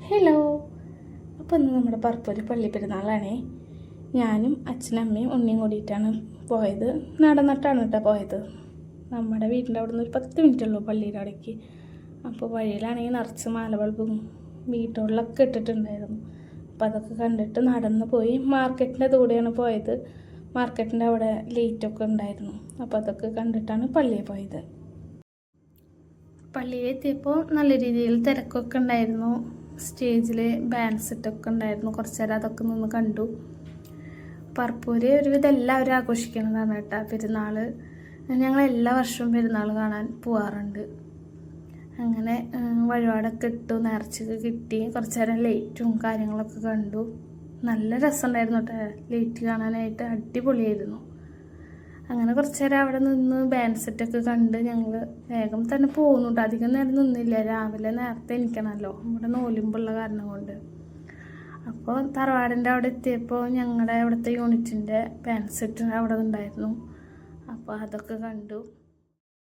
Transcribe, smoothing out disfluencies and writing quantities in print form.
Hello. അപ്പോൾ ഇന്ന് നമ്മുടെ പറപ്പൂര് പള്ളി പെരുന്നാളാണേ. ഞാനും അച്ഛനും അമ്മയും ഉണ്ണിയും കൂടിയിട്ടാണ് പോയത്. നടന്നിട്ടാണ് കേട്ടോ പോയത്. നമ്മുടെ വീടിൻ്റെ അവിടെ നിന്ന് ഒരു 10 മിനിറ്റുള്ളൂ പള്ളിയുടെ അവിടേക്ക്. അപ്പോൾ വഴിയിലാണെങ്കിൽ നിറച്ച് മാലബൾബും വീട്ടുകളിലൊക്കെ ഇട്ടിട്ടുണ്ടായിരുന്നു. അപ്പോൾ അതൊക്കെ കണ്ടിട്ട് നടന്ന് പോയി. മാർക്കറ്റിൻ്റെ കൂടെയാണ് പോയത്. മാർക്കറ്റിൻ്റെ അവിടെ ലൈറ്റൊക്കെ ഉണ്ടായിരുന്നു. അപ്പോൾ അതൊക്കെ കണ്ടിട്ടാണ് പള്ളിയിൽ പോയത്. പള്ളിയിൽ എത്തിയപ്പോൾ നല്ല രീതിയിൽ തിരക്കൊക്കെ ഉണ്ടായിരുന്നു. സ്റ്റേജിൽ ബാൻഡ് സെറ്റൊക്കെ ഉണ്ടായിരുന്നു. കുറച്ച് നേരം അതൊക്കെ നിന്ന് കണ്ടു. പറപ്പൂര് ഒരുവിധം എല്ലാവരും ആഘോഷിക്കുന്നതാണ് കേട്ടോ പെരുന്നാൾ. ഞങ്ങൾ എല്ലാ വർഷവും പെരുന്നാൾ കാണാൻ പോവാറുണ്ട്. അങ്ങനെ വഴിപാടൊക്കെ ഇട്ടു, നേർച്ചയൊക്കെ കിട്ടി. കുറച്ച് നേരം ലൈറ്റും കാര്യങ്ങളൊക്കെ കണ്ടു. നല്ല രസമുണ്ടായിരുന്നു കേട്ടോ ലൈറ്റ് കാണാനായിട്ട്. അടിപൊളിയായിരുന്നു. അങ്ങനെ കുറച്ച് നേരം അവിടെ നിന്ന് ബാൻഡ് സെറ്റൊക്കെ കണ്ട് ഞങ്ങൾ വേഗം തന്നെ പോകുന്നുണ്ട്. അധികം നേരം നിന്നില്ല. രാവിലെ നേരത്തെ എണീക്കണമല്ലോ, ഇവിടെ നോലുമ്പുള്ള കാരണം കൊണ്ട്. അപ്പോൾ തറവാടിൻ്റെ അവിടെ എത്തിയപ്പോൾ ഞങ്ങളുടെ അവിടുത്തെ യൂണിറ്റിൻ്റെ ബാൻഡ് സെറ്റ് അവിടെ ഉണ്ടായിരുന്നു. അപ്പോൾ അതൊക്കെ കണ്ടു.